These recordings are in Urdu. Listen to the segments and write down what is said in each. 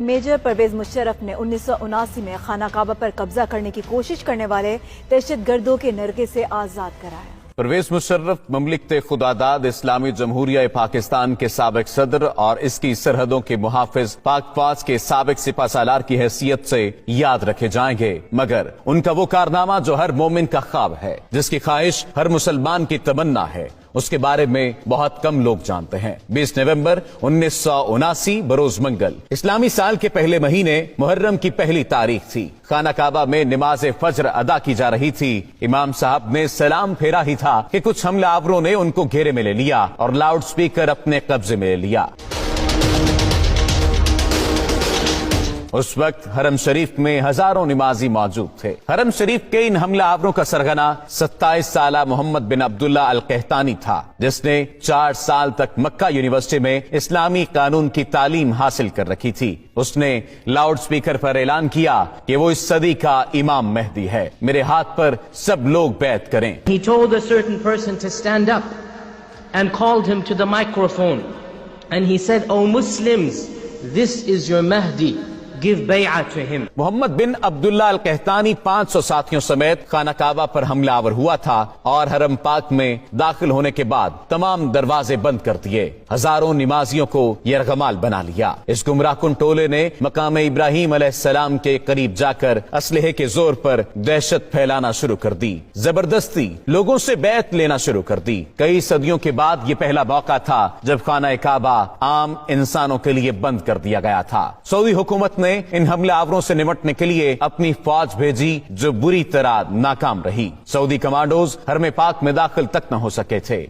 میجر پرویز مشرف نے 1979 میں خانہ کعبہ پر قبضہ کرنے کی کوشش کرنے والے دہشت گردوں کے نرغے سے آزاد کرایا۔ پرویز مشرف مملکت خداداد اسلامی جمہوریہ پاکستان کے سابق صدر اور اس کی سرحدوں کے محافظ پاک فوج کے سابق سپہ سالار کی حیثیت سے یاد رکھے جائیں گے، مگر ان کا وہ کارنامہ جو ہر مومن کا خواب ہے، جس کی خواہش ہر مسلمان کی تمنا ہے، اس کے بارے میں بہت کم لوگ جانتے ہیں۔ 20 نومبر 1979 بروز منگل اسلامی سال کے پہلے مہینے محرم کی پہلی تاریخ تھی۔ خانہ کعبہ میں نماز فجر ادا کی جا رہی تھی۔ امام صاحب نے سلام پھیرا ہی تھا کہ کچھ حملہ آوروں نے ان کو گھیرے میں لے لیا اور لاؤڈ سپیکر اپنے قبضے میں لے لیا۔ اس وقت حرم شریف میں ہزاروں نمازی موجود تھے۔ حرم شریف کے ان حملہ آوروں کا سرغنہ 27 سالہ محمد بن عبداللہ القحطانی تھا، جس نے 4 سال تک مکہ یونیورسٹی میں اسلامی قانون کی تعلیم حاصل کر رکھی تھی۔ اس نے لاؤڈ سپیکر پر اعلان کیا کہ وہ اس صدی کا امام مہدی ہے، میرے ہاتھ پر سب لوگ بیعت کریں۔ He told a certain person to stand up and called him to the microphone and he said, "O Muslims, this is your Mahdi. Give bay'ah to him." Muhammad bin Abdullah al Qahtani 500 ساتھیوں سمیت خانہ کعبہ پر حملہ آور ہوا تھا اور حرم پاک میں داخل ہونے کے بعد تمام دروازے بند کر دیے۔ ہزاروں نمازیوں کو یرغمال بنا لیا۔ اس گمراہ کن ٹولے نے مقام ابراہیم علیہ السلام کے قریب جا کر اسلحے کے زور پر دہشت پھیلانا شروع کر دی، زبردستی لوگوں سے بیعت لینا شروع کر دی۔ کئی صدیوں کے بعد یہ پہلا موقع تھا جب خانہ کعبہ عام انسانوں کے لیے بند کر دیا گیا تھا۔ سعودی حکومت نے ان حملہ آوروں سے نمٹنے کے لیے اپنی فوج بھیجی جو بری طرح ناکام رہی۔ سعودی کمانڈوز حرم پاک میں داخل تک نہ ہو سکے تھے۔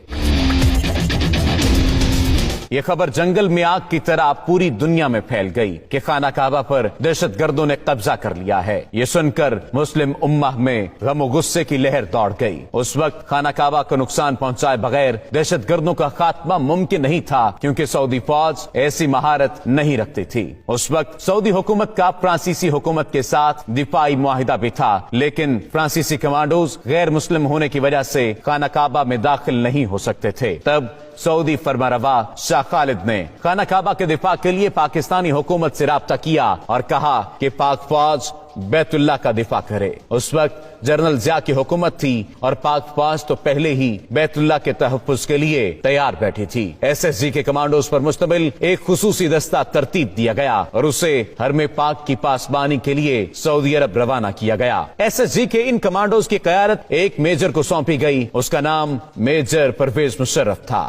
یہ خبر جنگل میں آگ کی طرح پوری دنیا میں پھیل گئی کہ خانہ کعبہ پر دہشت گردوں نے قبضہ کر لیا ہے۔ یہ سن کر مسلم امہ میں غم و غصے کی لہر دوڑ گئی۔ اس وقت خانہ کعبہ کو نقصان پہنچائے بغیر دہشت گردوں کا خاتمہ ممکن نہیں تھا، کیونکہ سعودی فوج ایسی مہارت نہیں رکھتی تھی۔ اس وقت سعودی حکومت کا فرانسیسی حکومت کے ساتھ دفاعی معاہدہ بھی تھا، لیکن فرانسیسی کمانڈوز غیر مسلم ہونے کی وجہ سے خانہ کعبہ میں داخل نہیں ہو سکتے تھے۔ تب سعودی فرمانروا شاہ خالد نے خانہ کعبہ کے دفاع کے لیے پاکستانی حکومت سے رابطہ کیا اور کہا کہ پاک فوج بیت اللہ کا دفاع کرے۔ اس وقت جنرل ضیاء کی حکومت تھی اور پاک فوج تو پہلے ہی بیت اللہ کے تحفظ کے لیے تیار بیٹھی تھی۔ SSG کے کمانڈوز پر مشتمل ایک خصوصی دستہ ترتیب دیا گیا اور اسے حرم پاک کی پاسبانی کے لیے سعودی عرب روانہ کیا گیا۔ SSG کے ان کمانڈوز کی قیادت ایک میجر کو سونپی گئی، اس کا نام میجر پرویز مشرف تھا۔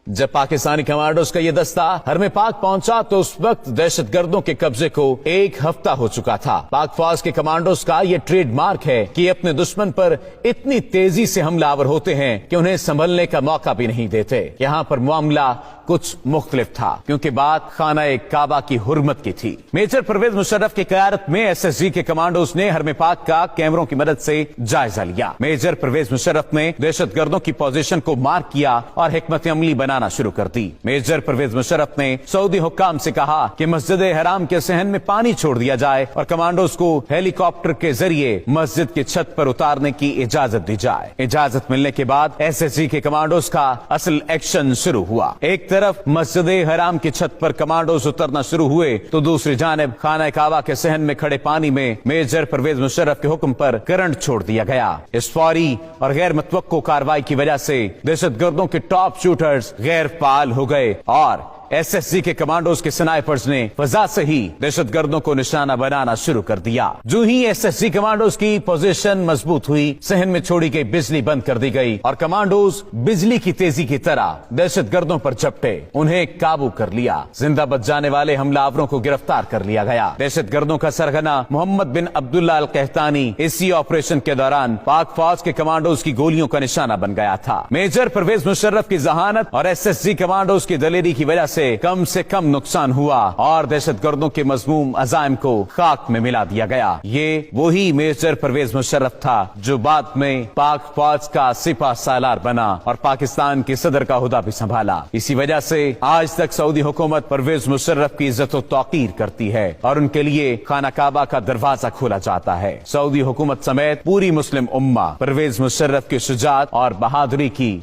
جب پاکستانی کمانڈوز کا یہ دستہ حرم پاک پہنچا تو اس وقت دہشت گردوں کے قبضے کو 1 ہفتہ ہو چکا تھا۔ پاک فوج کے کمانڈوز کا یہ ٹریڈ مارک ہے کہ یہ اپنے دشمن پر اتنی تیزی سے حملہ آور ہوتے ہیں کہ انہیں سنبھلنے کا موقع بھی نہیں دیتے۔ یہاں پر معاملہ کچھ مختلف تھا، کیونکہ بات خانہ کعبہ کی حرمت کی تھی۔ میجر پرویز مشرف کی قیادت میں SSG کے کمانڈوز نے حرم پاک کا کیمروں کی مدد سے جائزہ لیا۔ میجر پرویز مشرف نے دہشت گردوں کی پوزیشن کو مارک کیا اور حکمت عملی بنانا شروع کر دی۔ میجر پرویز مشرف نے سعودی حکام سے کہا کہ مسجد حرام کے صحن میں پانی چھوڑ دیا جائے اور کمانڈوز کو ہیلی کاپٹر کے ذریعے مسجد کی چھت پر اتارنے کی اجازت دی جائے۔ اجازت ملنے کے بعد SSG کے کمانڈوز کا اصل ایکشن شروع ہوا۔ ایک طرف مسجد حرام کی چھت پر کمانڈوز اترنا شروع ہوئے تو دوسری جانب خانہ کعبہ کے صحن میں کھڑے پانی میں میجر پرویز مشرف کے حکم پر کرنٹ چھوڑ دیا گیا۔ اس فوری اور غیر متوقع کارروائی کی وجہ سے دہشت گردوں کے ٹاپ شوٹرز غیر فعال ہو گئے اور SSG کے کمانڈوز کے سنائپرز نے فضا سے ہی دہشت گردوں کو نشانہ بنانا شروع کر دیا۔ جو ہی SSG کمانڈوز کی پوزیشن مضبوط ہوئی، صحن میں چھوڑی گئی بجلی بند کر دی گئی اور کمانڈوز بجلی کی تیزی کی طرح دہشت گردوں پر جھپٹے، انہیں قابو کر لیا۔ زندہ بچ جانے والے حملہ آوروں کو گرفتار کر لیا گیا۔ دہشت گردوں کا سرغنہ محمد بن عبداللہ القحطانی اسی آپریشن کے دوران پاک فوج کے کمانڈوز کی گولیوں کا نشانہ بن گیا تھا۔ میجر پرویز مشرف کی ذہانت اور SSG کمانڈوز کی دلیری کی وجہ سے کم نقصان ہوا اور دہشت گردوں کے مذموم عزائم کو خاک میں ملا دیا گیا۔ یہ وہی میجر پرویز مشرف تھا جو بعد میں پاک فوج کا سپہ سالار بنا اور پاکستان کے صدر کا عہدہ بھی سنبھالا۔ اسی وجہ سے آج تک سعودی حکومت پرویز مشرف کی عزت و توقیر کرتی ہے اور ان کے لیے خانہ کعبہ کا دروازہ کھولا جاتا ہے۔ سعودی حکومت سمیت پوری مسلم امہ پرویز مشرف کی شجاعت اور بہادری کی